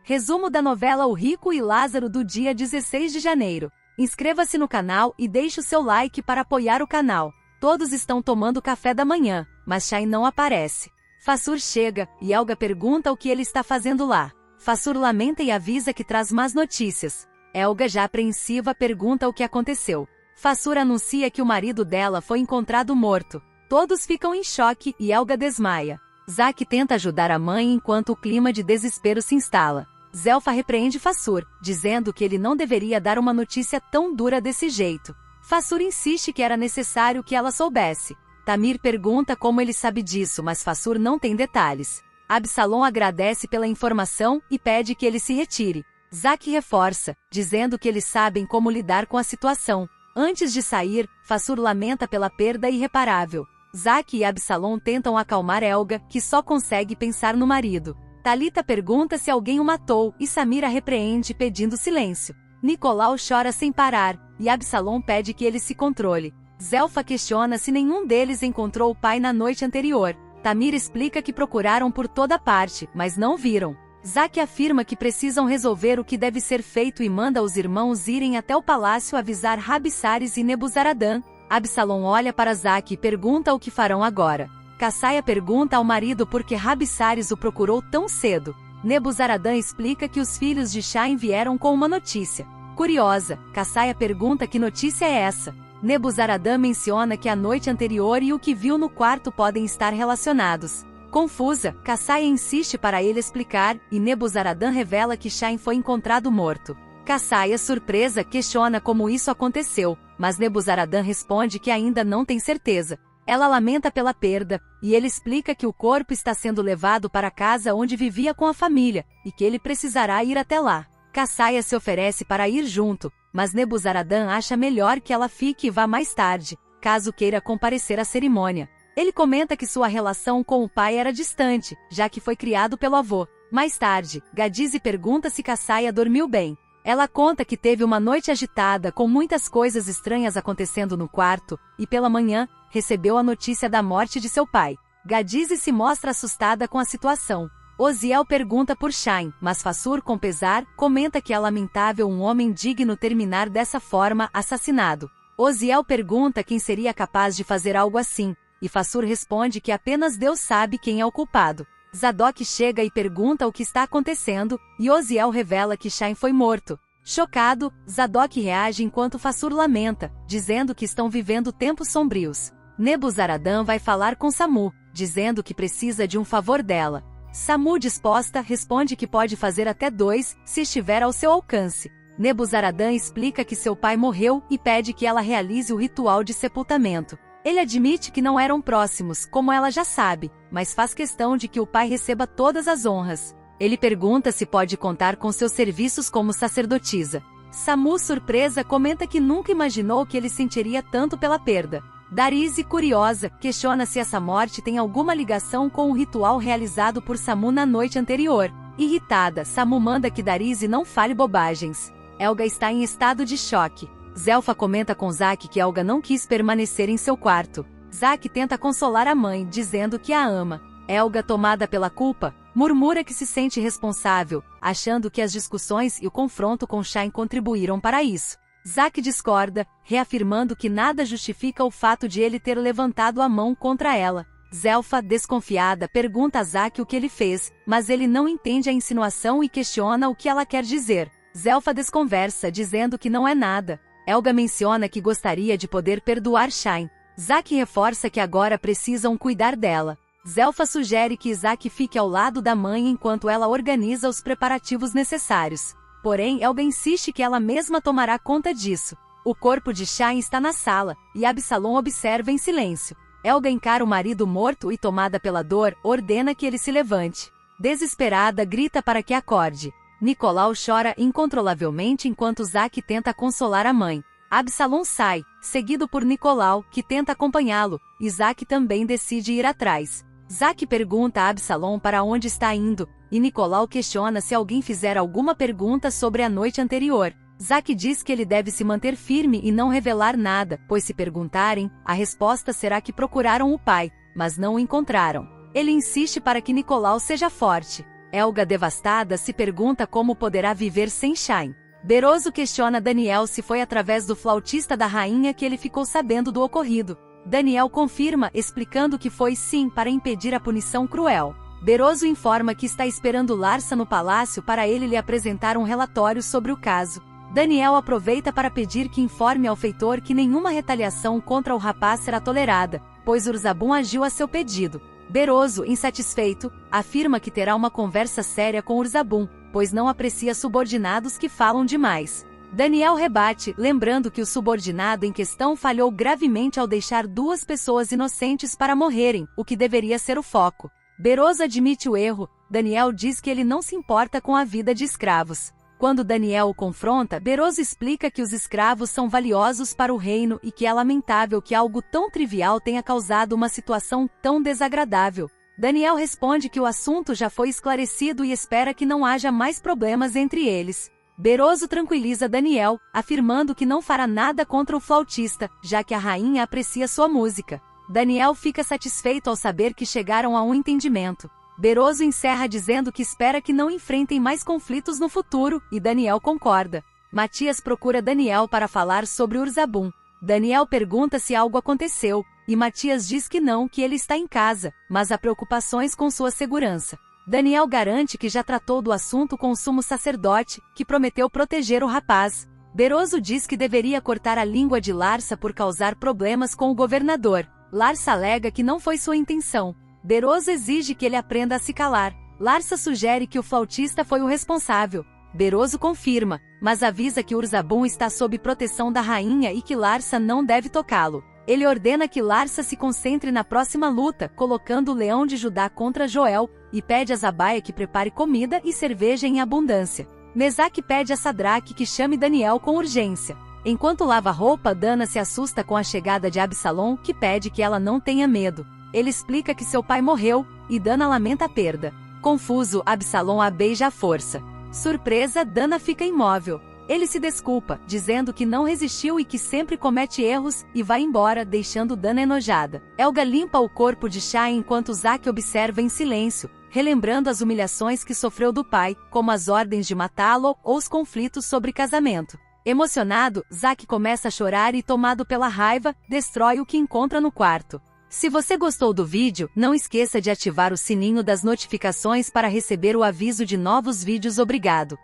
Resumo da novela O Rico e Lázaro do dia 16 de janeiro. Inscreva-se no canal e deixe o seu like para apoiar o canal. Todos estão tomando café da manhã, mas Shine não aparece. Fassur chega, e Helga pergunta o que ele está fazendo lá. Fassur lamenta e avisa que traz más notícias. Helga, já apreensiva, pergunta o que aconteceu. Fassur anuncia que o marido dela foi encontrado morto. Todos ficam em choque e Helga desmaia. Zack tenta ajudar a mãe enquanto o clima de desespero se instala. Zelfa repreende Fassur, dizendo que ele não deveria dar uma notícia tão dura desse jeito. Fassur insiste que era necessário que ela soubesse. Tamir pergunta como ele sabe disso, mas Fassur não tem detalhes. Absalom agradece pela informação e pede que ele se retire. Zack reforça, dizendo que eles sabem como lidar com a situação. Antes de sair, Fassur lamenta pela perda irreparável. Zack e Absalom tentam acalmar Helga, que só consegue pensar no marido. Talita pergunta se alguém o matou, e Samira repreende pedindo silêncio. Nicolau chora sem parar, e Absalom pede que ele se controle. Zelfa questiona se nenhum deles encontrou o pai na noite anterior. Tamir explica que procuraram por toda parte, mas não viram. Zack afirma que precisam resolver o que deve ser feito e manda os irmãos irem até o palácio avisar Rabissares e Nebuzaradan. Absalom olha para Zack e pergunta o que farão agora. Cassaia pergunta ao marido por que Rabissares o procurou tão cedo. Nebuzaradan explica que os filhos de Shine vieram com uma notícia. Curiosa, Cassaia pergunta que notícia é essa. Nebuzaradan menciona que a noite anterior e o que viu no quarto podem estar relacionados. Confusa, Cassaia insiste para ele explicar, e Nebuzaradan revela que Shine foi encontrado morto. Cassaia, surpresa, questiona como isso aconteceu, mas Nebuzaradan responde que ainda não tem certeza. Ela lamenta pela perda, e ele explica que o corpo está sendo levado para a casa onde vivia com a família, e que ele precisará ir até lá. Cassaia se oferece para ir junto, mas Nebuzaradan acha melhor que ela fique e vá mais tarde, caso queira comparecer à cerimônia. Ele comenta que sua relação com o pai era distante, já que foi criado pelo avô. Mais tarde, Gadize pergunta se Cassaia dormiu bem. Ela conta que teve uma noite agitada com muitas coisas estranhas acontecendo no quarto, e pela manhã, recebeu a notícia da morte de seu pai. Gadize se mostra assustada com a situação. Oziel pergunta por Shine, mas Fassur, com pesar, comenta que é lamentável um homem digno terminar dessa forma, assassinado. Oziel pergunta quem seria capaz de fazer algo assim, e Fassur responde que apenas Deus sabe quem é o culpado. Zadok chega e pergunta o que está acontecendo, e Oziel revela que Shine foi morto. Chocado, Zadok reage enquanto Fassur lamenta, dizendo que estão vivendo tempos sombrios. Nebuzaradan vai falar com Samu, dizendo que precisa de um favor dela. Samu, disposta, responde que pode fazer até 2, se estiver ao seu alcance. Nebuzaradan explica que seu pai morreu e pede que ela realize o ritual de sepultamento. Ele admite que não eram próximos, como ela já sabe, mas faz questão de que o pai receba todas as honras. Ele pergunta se pode contar com seus serviços como sacerdotisa. Samu, surpresa, comenta que nunca imaginou que ele sentiria tanto pela perda. Darize, curiosa, questiona se essa morte tem alguma ligação com o ritual realizado por Samu na noite anterior. Irritada, Samu manda que Darize não fale bobagens. Helga está em estado de choque. Zelfa comenta com Zack que Helga não quis permanecer em seu quarto. Zack tenta consolar a mãe, dizendo que a ama. Helga, tomada pela culpa, murmura que se sente responsável, achando que as discussões e o confronto com Shine contribuíram para isso. Zack discorda, reafirmando que nada justifica o fato de ele ter levantado a mão contra ela. Zelfa, desconfiada, pergunta a Zack o que ele fez, mas ele não entende a insinuação e questiona o que ela quer dizer. Zelfa desconversa, dizendo que não é nada. Helga menciona que gostaria de poder perdoar Shine. Zack reforça que agora precisam cuidar dela. Zelfa sugere que Zack fique ao lado da mãe enquanto ela organiza os preparativos necessários. Porém, Helga insiste que ela mesma tomará conta disso. O corpo de Shine está na sala, e Absalom observa em silêncio. Helga encara o marido morto e, tomada pela dor, ordena que ele se levante. Desesperada, grita para que acorde. Nicolau chora incontrolavelmente enquanto Zack tenta consolar a mãe. Absalom sai, seguido por Nicolau, que tenta acompanhá-lo, e Zack também decide ir atrás. Zack pergunta a Absalom para onde está indo, e Nicolau questiona se alguém fizer alguma pergunta sobre a noite anterior. Zack diz que ele deve se manter firme e não revelar nada, pois se perguntarem, a resposta será que procuraram o pai, mas não o encontraram. Ele insiste para que Nicolau seja forte. Helga, devastada, se pergunta como poderá viver sem Shine. Beroso questiona Daniel se foi através do flautista da rainha que ele ficou sabendo do ocorrido. Daniel confirma, explicando que foi sim para impedir a punição cruel. Beroso informa que está esperando Larsa no palácio para ele lhe apresentar um relatório sobre o caso. Daniel aproveita para pedir que informe ao feitor que nenhuma retaliação contra o rapaz será tolerada, pois Urzabun agiu a seu pedido. Beroso, insatisfeito, afirma que terá uma conversa séria com Urzabun, pois não aprecia subordinados que falam demais. Daniel rebate, lembrando que o subordinado em questão falhou gravemente ao deixar 2 pessoas inocentes para morrerem, o que deveria ser o foco. Beroso admite o erro. Daniel diz que ele não se importa com a vida de escravos. Quando Daniel o confronta, Beroso explica que os escravos são valiosos para o reino e que é lamentável que algo tão trivial tenha causado uma situação tão desagradável. Daniel responde que o assunto já foi esclarecido e espera que não haja mais problemas entre eles. Beroso tranquiliza Daniel, afirmando que não fará nada contra o flautista, já que a rainha aprecia sua música. Daniel fica satisfeito ao saber que chegaram a um entendimento. Beroso encerra dizendo que espera que não enfrentem mais conflitos no futuro, e Daniel concorda. Matias procura Daniel para falar sobre Urzabun. Daniel pergunta se algo aconteceu, e Matias diz que não, que ele está em casa, mas há preocupações com sua segurança. Daniel garante que já tratou do assunto com o sumo sacerdote, que prometeu proteger o rapaz. Beroso diz que deveria cortar a língua de Larsa por causar problemas com o governador. Larsa alega que não foi sua intenção. Beroso exige que ele aprenda a se calar. Larsa sugere que o flautista foi o responsável. Beroso confirma, mas avisa que Urzabun está sob proteção da rainha e que Larsa não deve tocá-lo. Ele ordena que Larsa se concentre na próxima luta, colocando o leão de Judá contra Joel, e pede a Zabaia que prepare comida e cerveja em abundância. Mesaque pede a Sadraque que chame Daniel com urgência. Enquanto lava roupa, Dana se assusta com a chegada de Absalom, que pede que ela não tenha medo. Ele explica que seu pai morreu, e Dana lamenta a perda. Confuso, Absalom a beija à força. Surpresa, Dana fica imóvel. Ele se desculpa, dizendo que não resistiu e que sempre comete erros, e vai embora, deixando Dana enojada. Helga limpa o corpo de Shai enquanto Zack observa em silêncio, relembrando as humilhações que sofreu do pai, como as ordens de matá-lo ou os conflitos sobre casamento. Emocionado, Zack começa a chorar e, tomado pela raiva, destrói o que encontra no quarto. Se você gostou do vídeo, não esqueça de ativar o sininho das notificações para receber o aviso de novos vídeos. Obrigado!